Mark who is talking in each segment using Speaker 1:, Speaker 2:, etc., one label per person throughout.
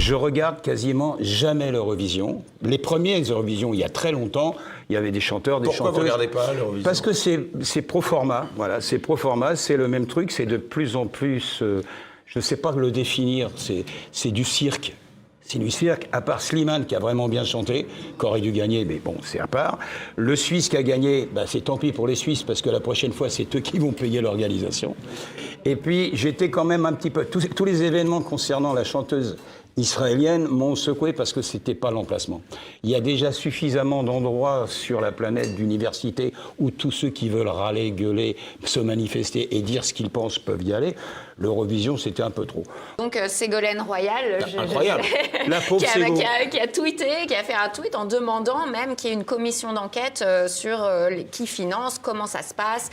Speaker 1: Je regarde quasiment jamais l'Eurovision. Les premières Eurovision, il y a très longtemps, il y avait des chanteurs, des chanteuses.
Speaker 2: Pourquoi vous regardez pas l'Eurovision?
Speaker 1: Parce que c'est pro format. Voilà, c'est pro format, c'est le même truc, c'est de plus en plus. Je ne sais pas le définir. C'est du cirque. C'est du cirque, à part Slimane qui a vraiment bien chanté, qui aurait dû gagner, mais bon, c'est à part. Le Suisse qui a gagné, bah, c'est tant pis pour les Suisses, parce que la prochaine fois, c'est eux qui vont payer l'organisation. Et puis, j'étais quand même un petit peu... Tous les événements concernant la chanteuse israélienne m'ont secoué parce que c'était pas l'emplacement. Il y a déjà suffisamment d'endroits sur la planète, d'universités, où tous ceux qui veulent râler, gueuler, se manifester et dire ce qu'ils pensent peuvent y aller. L'Eurovision, c'était un peu trop.
Speaker 3: Donc Ségolène Royal,
Speaker 1: incroyable. La pauvre
Speaker 3: qui a tweeté, qui a fait un tweet en demandant même qu'il y ait une commission d'enquête sur qui finance, comment ça se passe,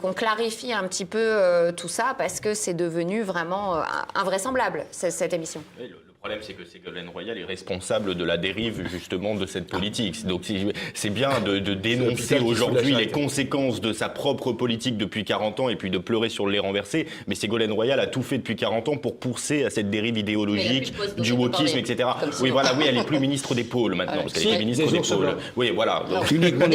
Speaker 3: qu'on clarifie un petit peu tout ça parce que c'est devenu vraiment invraisemblable cette émission.
Speaker 4: Oui, le problème, c'est que Ségolène Royal est responsable de la dérive, justement, de cette politique. Donc, c'est bien de dénoncer aujourd'hui les conséquences de sa propre politique depuis 40 ans et puis de pleurer sur le lait renversé. Mais Ségolène Royal a tout fait depuis 40 ans pour pousser à cette dérive idéologique, du wokisme, etc. Oui, voilà, oui, elle est plus ministre des pôles maintenant, parce qu'elle est ministre des pôles. Oui, voilà.
Speaker 5: Des pingouins,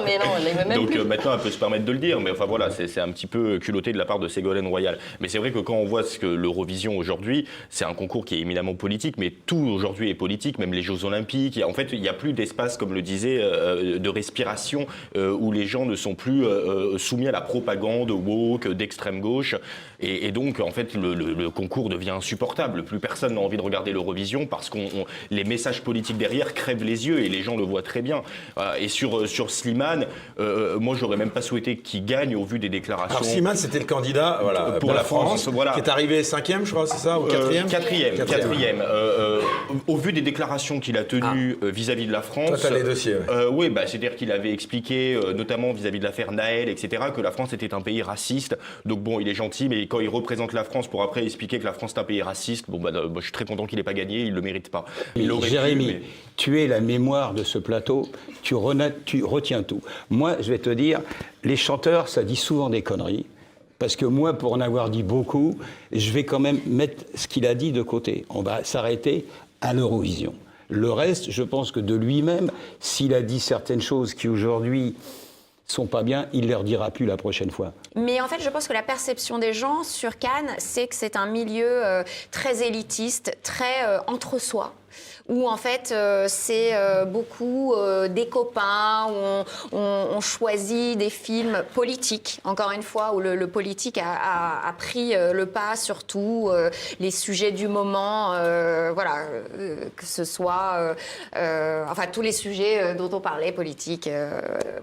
Speaker 5: mais non, elle même
Speaker 4: donc
Speaker 5: plus.
Speaker 4: maintenant, elle peut se permettre de le dire, mais enfin voilà, c'est un petit peu culotté de la part de Ségolène Royal. Mais c'est vrai que quand on voit ce que l'Eurovision aujourd'hui, c'est un concours qui est éminemment politique, mais tout aujourd'hui est politique, même les Jeux Olympiques. En fait, il n'y a plus d'espace, comme le disait, de respiration où les gens ne sont plus soumis à la propagande woke, d'extrême gauche. Et donc, en fait, le concours devient insupportable. Plus personne n'a envie de regarder l'Eurovision parce que les messages politiques derrière crèvent les yeux et les gens le voient très bien. Et sur Slimane, moi, j'aurais même pas souhaité qu'il gagne au vu des déclarations.
Speaker 2: Alors Slimane, c'était le candidat
Speaker 4: pour la France, voilà.
Speaker 2: Qui est arrivé 5e, je crois, c'est ça, ou 4e?
Speaker 4: Quatrième. Au vu des déclarations qu'il a tenues vis-à-vis de la France...
Speaker 2: Toi, t'as les dossiers,
Speaker 4: oui, c'est-à-dire qu'il avait expliqué, notamment vis-à-vis de l'affaire Naël, etc., que la France était un pays raciste. Donc bon, il est gentil, mais quand il représente la France pour après expliquer que la France est un pays raciste, je suis très content qu'il n'ait pas gagné, il ne le mérite pas.
Speaker 1: Jérémy, tu es la mémoire de ce plateau, tu retiens tout. Moi, je vais te dire, les chanteurs, ça dit souvent des conneries. Parce que moi, pour en avoir dit beaucoup, je vais quand même mettre ce qu'il a dit de côté. On va s'arrêter à l'Eurovision. Le reste, je pense que de lui-même, s'il a dit certaines choses qui aujourd'hui sont pas bien, il ne les redira plus la prochaine fois.
Speaker 3: Mais en fait, je pense que la perception des gens sur Cannes, c'est que c'est un milieu très élitiste, très entre-soi. Où en fait c'est beaucoup des copains, où on choisit des films politiques, encore une fois, où le politique a pris le pas sur tout, les sujets du moment, voilà, que ce soit, enfin tous les sujets dont on parlait, politiques,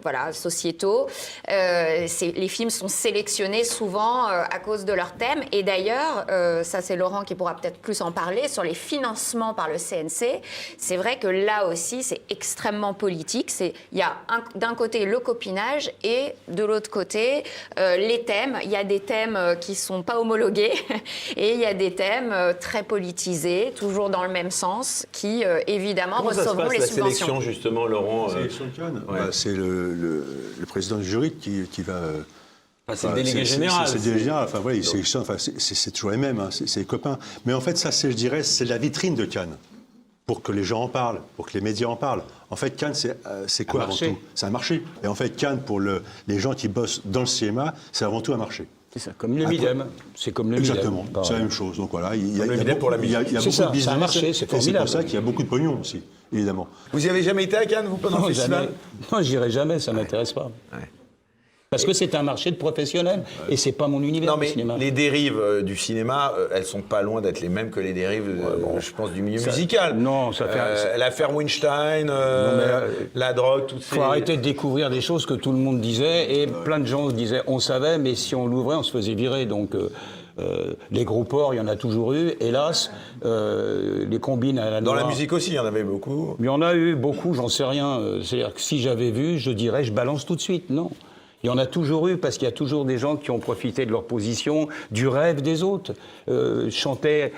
Speaker 3: voilà, sociétaux. Les films sont sélectionnés souvent à cause de leur thème, et d'ailleurs, ça c'est Laurent qui pourra peut-être plus en parler, sur les financements par le CNC. C'est vrai que là aussi, c'est extrêmement politique. Il y a d'un côté le copinage et de l'autre côté les thèmes. Il y a des thèmes qui ne sont pas homologués et il y a des thèmes très politisés, toujours dans le même sens, qui évidemment recevront les subventions.
Speaker 2: La sélection, justement, Laurent
Speaker 6: sélection de Cannes. Ouais. C'est le président du jury qui va...
Speaker 2: c'est le délégué général.
Speaker 6: C'est le délégué général. Enfin, voilà, c'est toujours les mêmes, hein, c'est les copains. Mais en fait, ça, je dirais, c'est la vitrine de Cannes. Pour que les gens en parlent, pour que les médias en parlent. En fait, Cannes, c'est quoi avant tout? C'est un marché. Et en fait, Cannes, pour les gens qui bossent dans le cinéma, c'est avant tout un marché.
Speaker 1: C'est ça, comme le Midem. C'est comme le Midem.
Speaker 6: Exactement, c'est la même chose. Donc voilà, il y a beaucoup
Speaker 1: de business. C'est un marché, c'est formidable.
Speaker 6: C'est pour ça qu'il y a beaucoup de pognon aussi, évidemment.
Speaker 2: Vous n'y avez jamais été à Cannes, vous, pendant le festival?
Speaker 1: Non, j'irai jamais, ça ne m'intéresse pas. Ouais. Parce que c'est un marché de professionnels et c'est pas mon univers.
Speaker 2: Non, mais
Speaker 1: du cinéma.
Speaker 2: Les dérives du cinéma, elles sont pas loin d'être les mêmes que les dérives, je pense, du milieu musical.
Speaker 1: Non, ça fait...
Speaker 2: l'affaire Weinstein, la drogue, toutes ces...
Speaker 1: Il faut arrêter de découvrir des choses que tout le monde disait et plein de gens disaient on savait, mais si on l'ouvrait, on se faisait virer. Donc les gros porcs, il y en a toujours eu. Hélas, les combines à la noire...
Speaker 2: Dans la musique aussi, il y en avait beaucoup.
Speaker 1: Il y en a eu beaucoup, j'en sais rien. C'est-à-dire que si j'avais vu, je dirais je balance tout de suite. Non. Il y en a toujours eu, parce qu'il y a toujours des gens qui ont profité de leur position, du rêve des autres. Chanter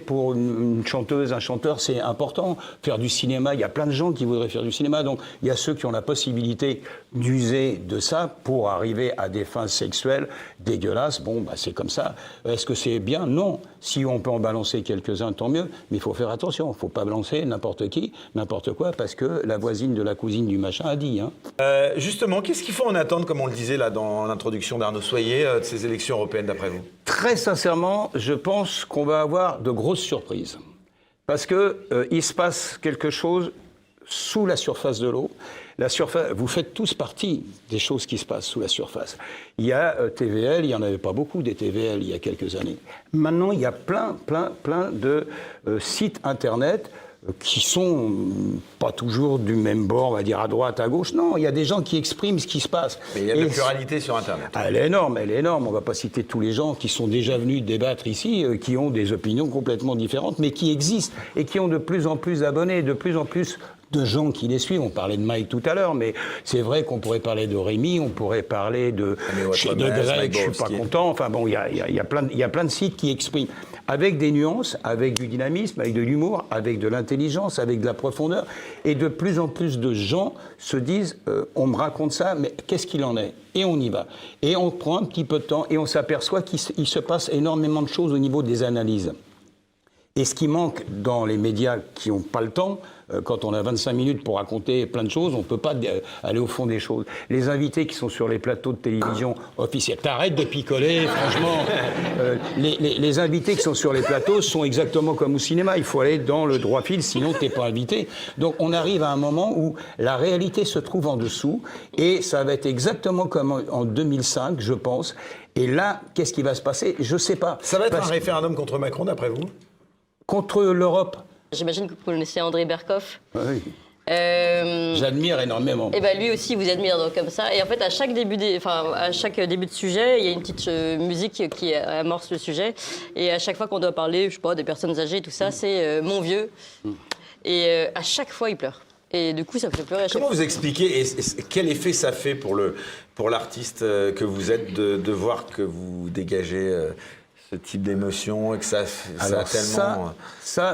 Speaker 1: pour une chanteuse, un chanteur, c'est important. Faire du cinéma, il y a plein de gens qui voudraient faire du cinéma. Donc, il y a ceux qui ont la possibilité d'user de ça pour arriver à des fins sexuelles dégueulasses. Bon, bah, c'est comme ça. Est-ce que c'est bien? Non. Si on peut en balancer quelques-uns, tant mieux. Mais il faut faire attention. Il ne faut pas balancer n'importe qui, n'importe quoi, parce que la voisine de la cousine du machin a dit. Hein.
Speaker 2: Justement, qu'est-ce qu'il faut en attendre, comme on le disait là dans l'introduction d'Arnaud Soyer, de ces élections européennes, d'après vous?
Speaker 1: Très sincèrement, je pense qu'on va avoir de grosses surprises. Parce qu'il se passe quelque chose sous la surface de l'eau. La surface, vous faites tous partie des choses qui se passent sous la surface. Il y a TVL, il n'y en avait pas beaucoup des TVL il y a quelques années. Maintenant, il y a plein de sites Internet qui sont pas toujours du même bord, on va dire à droite, à gauche. Non, il y a des gens qui expriment ce qui se passe.
Speaker 2: Mais il y a de la pluralité sur Internet.
Speaker 1: Elle est énorme, elle est énorme. On ne va pas citer tous les gens qui sont déjà venus débattre ici, qui ont des opinions complètement différentes, mais qui existent et qui ont de plus en plus d'abonnés, de plus en plus de gens qui les suivent. On parlait de Mike tout à l'heure, mais c'est vrai qu'on pourrait parler de Rémi, on pourrait parler de Greg, je suis pas content. Enfin bon, il y a plein de sites qui expriment avec des nuances, avec du dynamisme, avec de l'humour, avec de l'intelligence, avec de la profondeur. Et de plus en plus de gens se disent on me raconte ça, mais qu'est-ce qu'il en est? Et on y va. Et on prend un petit peu de temps et on s'aperçoit qu'il se passe énormément de choses au niveau des analyses. Et ce qui manque dans les médias qui n'ont pas le temps, quand on a 25 minutes pour raconter plein de choses, on ne peut pas aller au fond des choses. Les invités qui sont sur les plateaux de télévision officiels, t'arrêtes de picoler, franchement. Les invités qui sont sur les plateaux sont exactement comme au cinéma. Il faut aller dans le droit fil, sinon tu n'es pas invité. Donc on arrive à un moment où la réalité se trouve en dessous, et ça va être exactement comme en 2005, je pense. Et là, qu'est-ce qui va se passer? Je ne sais pas.
Speaker 2: Ça va être un référendum contre Macron, d'après vous?
Speaker 1: Contre l'Europe.
Speaker 5: J'imagine que vous connaissez André Berkoff.
Speaker 1: Oui. J'admire énormément.
Speaker 5: Et ben lui aussi vous admire donc comme ça. Et en fait à chaque début de sujet, il y a une petite musique qui amorce le sujet. Et à chaque fois qu'on doit parler, je sais pas, des personnes âgées, tout ça, c'est mon vieux. Et à chaque fois il pleure. Et du coup ça me fait pleurer.
Speaker 2: Comment vous expliquez et quel effet ça fait pour l'artiste que vous êtes de voir que vous dégagez ce type d'émotion et que ça a tellement...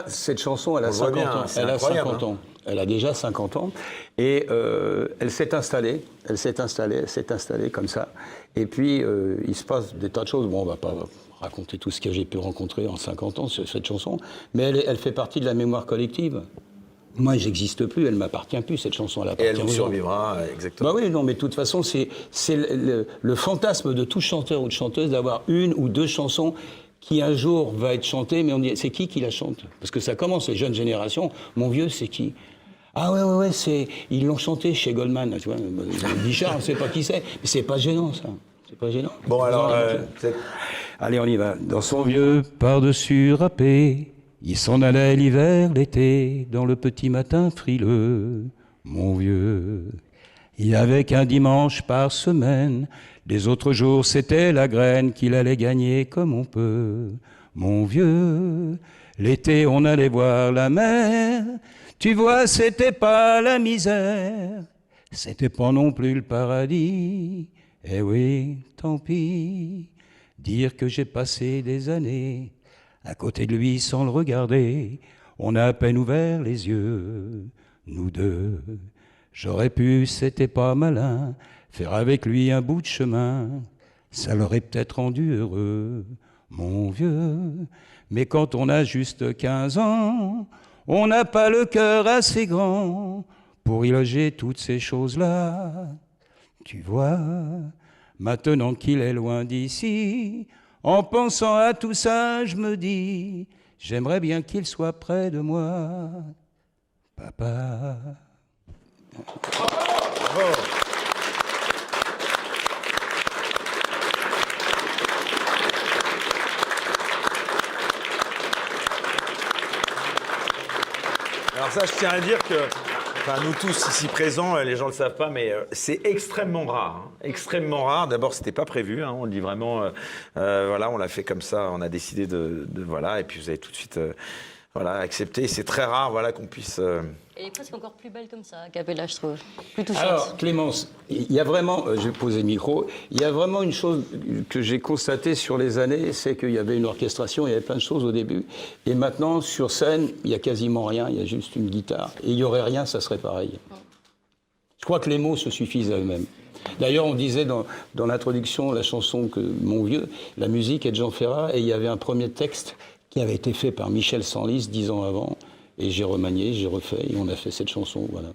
Speaker 1: Cette chanson, elle a 50
Speaker 2: bien,
Speaker 1: ans. Elle a 50 ans. Elle a déjà 50 ans. Et elle s'est installée comme ça. Et puis, il se passe des tas de choses. Bon, on ne va pas raconter tout ce que j'ai pu rencontrer en 50 ans sur cette chanson. Mais elle fait partie de la mémoire collective. Moi, j'existe plus, elle m'appartient plus, cette chanson. Elle appartient
Speaker 2: et elle vous survivra, exactement.
Speaker 1: Bah oui, non, mais de toute façon, c'est le fantasme de tout chanteur ou de chanteuse d'avoir une ou deux chansons qui un jour va être chantée, mais on dit, c'est qui la chante? Parce que ça commence, les jeunes générations. Mon vieux, c'est qui? Ah ouais, ils l'ont chanté chez Goldman, tu vois. Bichard, on ne sait pas qui c'est, mais c'est pas gênant, ça. C'est pas gênant.
Speaker 2: Bon, alors...
Speaker 1: Allez, on y va. Dans son vieux par-dessus râpé, il s'en allait l'hiver, l'été, dans le petit matin frileux, mon vieux. Il y avait qu'un dimanche par semaine, les autres jours c'était la graine qu'il allait gagner comme on peut, mon vieux. L'été on allait voir la mer, tu vois c'était pas la misère, c'était pas non plus le paradis, eh oui, tant pis, dire que j'ai passé des années à côté de lui sans le regarder, on a à peine ouvert les yeux, nous deux. J'aurais pu, c'était pas malin, faire avec lui un bout de chemin, ça l'aurait peut-être rendu heureux, mon vieux. Mais quand on a juste 15 ans, on n'a pas le cœur assez grand pour y loger toutes ces choses-là. Tu vois, maintenant qu'il est loin d'ici, en pensant à tout ça, je me dis, j'aimerais bien qu'il soit près de moi, papa.
Speaker 2: Bravo. Alors ça, je tiens à dire que, enfin, nous tous ici présents, les gens ne le savent pas, mais c'est extrêmement rare. Hein, extrêmement rare. D'abord, c'était pas prévu. Hein, on le dit vraiment. Voilà, on l'a fait comme ça. On a décidé de voilà. Et puis vous avez tout de suite voilà, accepter. C'est très rare, voilà, qu'on puisse.
Speaker 5: Elle est presque encore plus belle comme ça, a cappella, je trouve. Plus touchante.
Speaker 1: Alors, Clémence, il y a vraiment, je vais poser le micro, il y a vraiment une chose que j'ai constatée sur les années, c'est qu'il y avait une orchestration, il y avait plein de choses au début. Et maintenant, sur scène, il n'y a quasiment rien, il y a juste une guitare. Et il n'y aurait rien, ça serait pareil. Je crois que les mots se suffisent à eux-mêmes. D'ailleurs, on disait dans l'introduction, la chanson que Mon Vieux, la musique est de Jean Ferrat, et il y avait un premier texte qui avait été fait par Michel Senlis 10 ans avant. Et j'ai remanié, j'ai refait, et on a fait cette chanson, voilà.